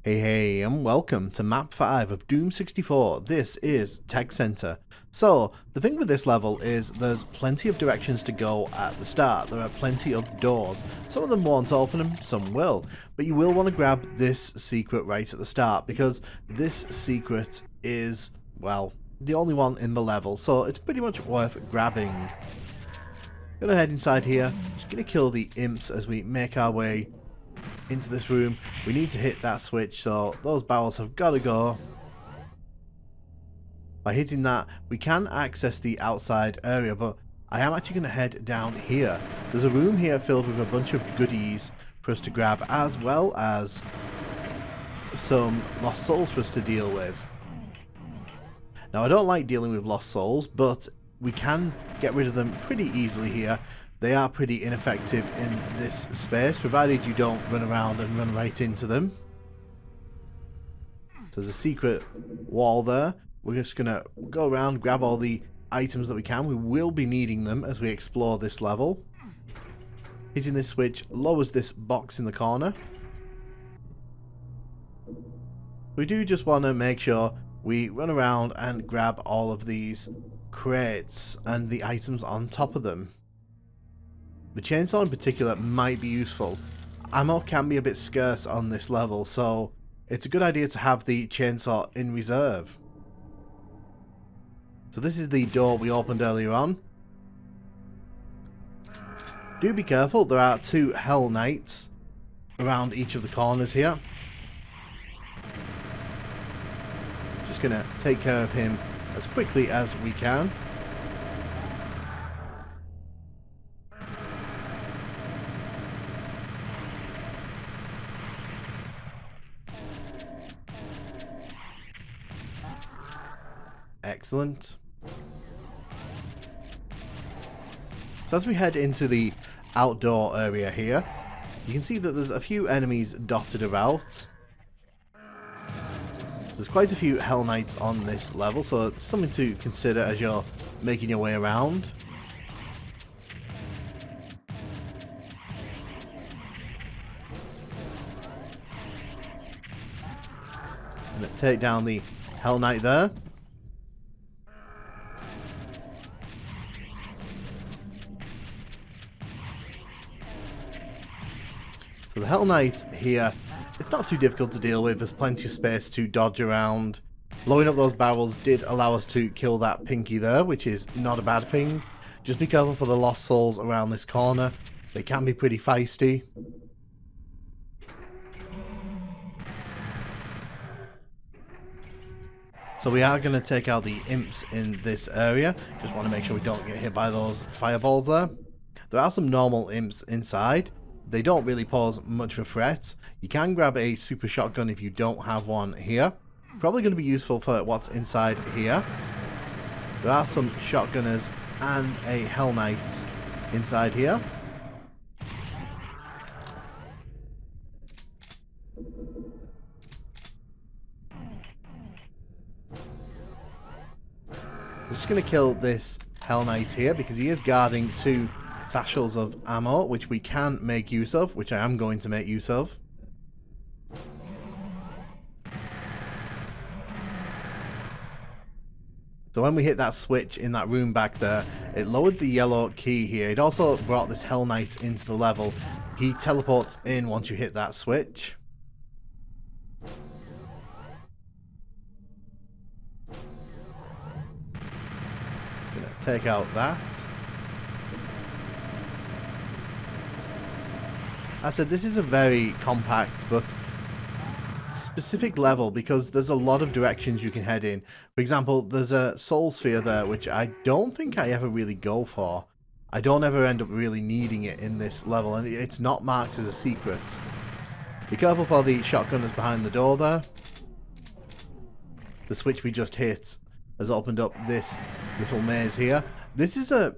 Hey, and welcome to map 5 of Doom 64. This is Tech Center. So, the thing with this level is there's plenty of directions to go at the start. There are plenty of doors. Some of them won't open them, some will. But you will want to grab this secret right at the start, because this secret is, well, the only one in the level. So it's pretty much worth grabbing. Gonna head inside here. Just gonna kill the imps as we make our way into this room. We need to hit that switch, so those barrels have got to go. By hitting that, we can access the outside area, but I am actually going to head down here. There's a room here filled with a bunch of goodies for us to grab, as well as some lost souls for us to deal with. Now, I don't like dealing with lost souls, but we can get rid of them pretty easily here. They are pretty ineffective in this space, provided you don't run around and run right into them. There's a secret wall there. We're just going to go around, grab all the items that we can. We will be needing them as we explore this level. Hitting this switch lowers this box in the corner. We do just want to make sure we run around and grab all of these crates and the items on top of them. The chainsaw in particular might be useful. Ammo can be a bit scarce on this level, so it's a good idea to have the chainsaw in reserve. So this is the door we opened earlier on. Do be careful, there are 2 Hell Knights around each of the corners here. Just gonna take care of him as quickly as we can. Excellent. So as we head into the outdoor area here, you can see that there's a few enemies dotted about. There's quite a few Hell Knights on this level, so it's something to consider as you're making your way around. Gonna take down the Hell Knight there. So the Hell Knight here, it's not too difficult to deal with. There's plenty of space to dodge around. Blowing up those barrels did allow us to kill that pinky there, which is not a bad thing. Just be careful for the lost souls around this corner. They can be pretty feisty. So we are going to take out the imps in this area. Just want to make sure we don't get hit by those fireballs there. There are some normal imps inside. They don't really pose much of a threat. You can grab a super shotgun if you don't have one here. Probably going to be useful for what's inside here. There are some shotgunners and a Hell Knight inside here. I'm just going to kill this Hell Knight here because he is guarding 2 satchels of ammo, which we can make use of, which I am going to make use of. So when we hit that switch in that room back there, it lowered the yellow key here. It also brought this Hell Knight into the level. He teleports in once you hit that switch. Gonna take out that. I said this is a very compact but specific level because there's a lot of directions you can head in. For example, there's a soul sphere there which I don't think I ever really go for. I don't ever end up really needing it in this level, and it's not marked as a secret. Be careful for the shotgunners behind the door there. The switch we just hit has opened up this little maze here. This is a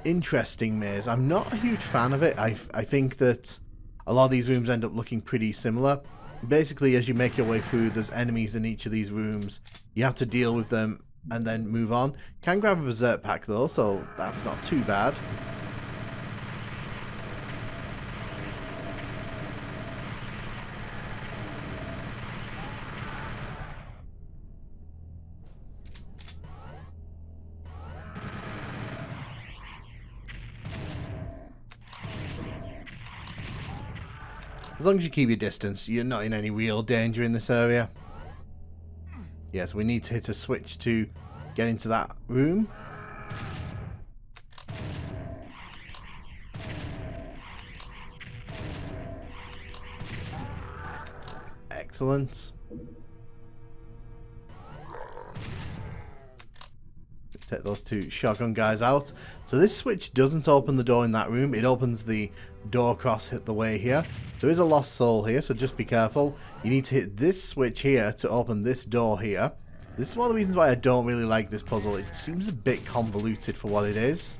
interesting maze. I'm not a huge fan of it. I think that a lot of these rooms end up looking pretty similar. Basically, as you make your way through, there's enemies in each of these rooms. You have to deal with them and then move on. Can grab a berserk pack though, so that's not too bad. As long as you keep your distance, you're not in any real danger in this area. Yes, we need to hit a switch to get into that room. Excellent. Take those two shotgun guys out. So this switch doesn't open the door in that room. It opens the door across the way here. There is a lost soul here, so just be careful. You need to hit this switch here to open this door here. This is one of the reasons why I don't really like this puzzle. It seems a bit convoluted for what it is.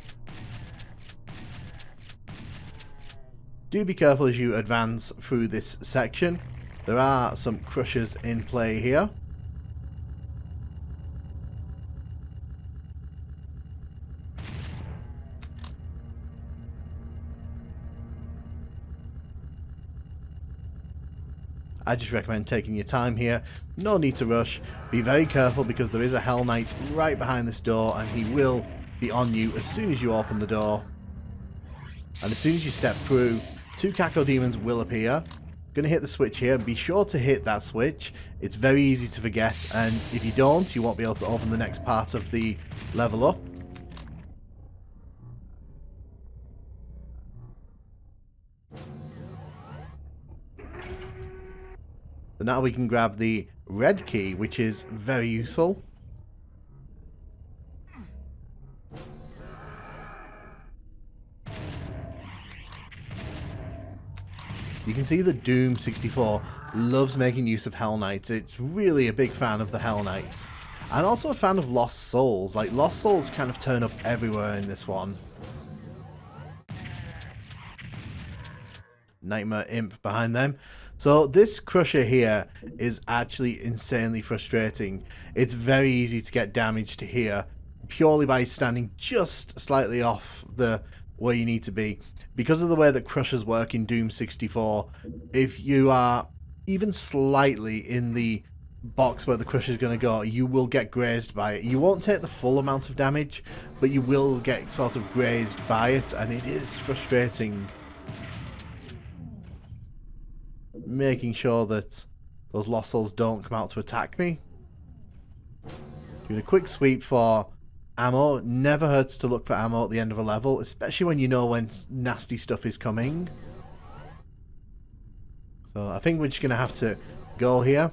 Do be careful as you advance through this section. There are some crushers in play here. I just recommend taking your time here. No need to rush. Be very careful because there is a Hell Knight right behind this door and he will be on you as soon as you open the door. And as soon as you step through, two Cacodemons will appear. Gonna hit the switch here. Be sure to hit that switch. It's very easy to forget, and if you don't, you won't be able to open the next part of the level up. So now we can grab the red key, which is very useful. You can see that Doom 64 loves making use of Hell Knights. It's really a big fan of the Hell Knights. And also a fan of Lost Souls. Like, Lost Souls kind of turn up everywhere in this one. Nightmare Imp behind them. So this crusher here is actually insanely frustrating. It's very easy to get damaged here purely by standing just slightly off the where you need to be. Because of the way that crushers work in Doom 64, if you are even slightly in the box where the crusher is going to go, you will get grazed by it. You won't take the full amount of damage, but you will get sort of grazed by it, and it is frustrating. Making sure that those Lost Souls don't come out to attack me. Doing a quick sweep for ammo. Never hurts to look for ammo at the end of a level, especially when you know when nasty stuff is coming. So I think we're just going to have to go here.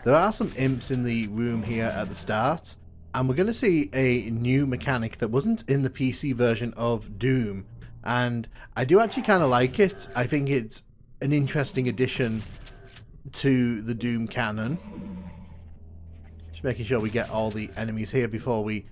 There are some imps in the room here at the start, and we're going to see a new mechanic that wasn't in the PC version of Doom, and I do actually kind of like it. I think it's an interesting addition to the Doom canon. Just making sure we get all the enemies here before we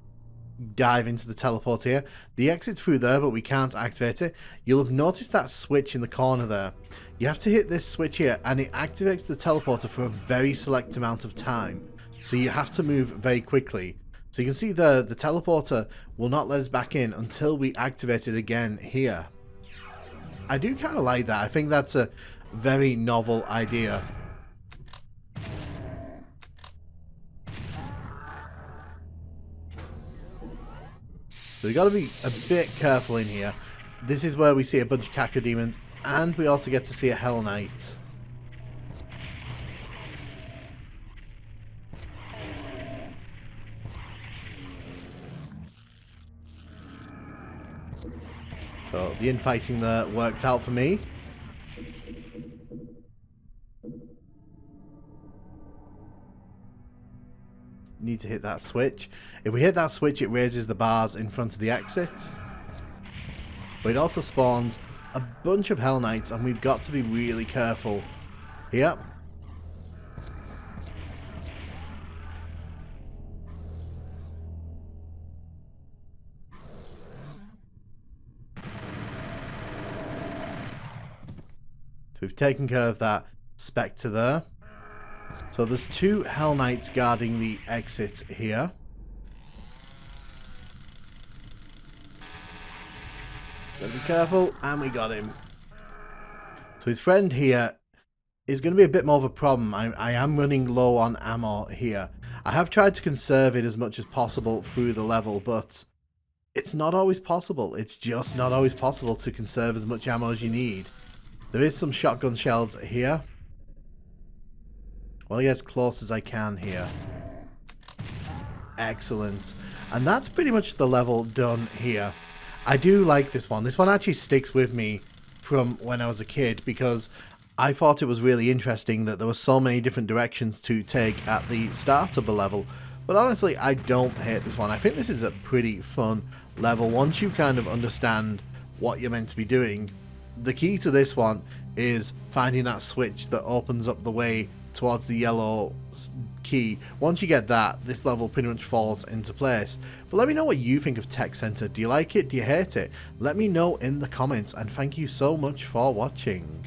dive into the teleport here. The exit's through there, but we can't activate it. You'll have noticed that switch in the corner there. You have to hit this switch here, and it activates the teleporter for a very select amount of time. So you have to move very quickly. So you can see the teleporter will not let us back in until we activate it again here. I do kind of like that. I think that's a very novel idea. So we got to be a bit careful in here. This is where we see a bunch of Cacodemons, and we also get to see a Hell Knight. So the infighting there worked out for me. Need to hit that switch. If we hit that switch, it raises the bars in front of the exit. But it also spawns a bunch of Hell Knights, and we've got to be really careful here. So we've taken care of that Spectre there. So there's two Hell Knights guarding the exit here. Gotta be careful, and we got him. So his friend here is going to be a bit more of a problem. I am running low on ammo here. I have tried to conserve it as much as possible through the level, but it's not always possible. It's just not always possible to conserve as much ammo as you need. There is some shotgun shells here. I want to get as close as I can here. Excellent. And that's pretty much the level done here. I do like this one. This one actually sticks with me from when I was a kid because I thought it was really interesting that there were so many different directions to take at the start of the level. But honestly, I don't hate this one. I think this is a pretty fun level. Once you kind of understand what you're meant to be doing, the key to this one is finding that switch that opens up the way towards the yellow key. Once you get that, this level pretty much falls into place. But let me know what you think of Tech Center. Do you like it? Do you hate it? Let me know in the comments, and thank you so much for watching.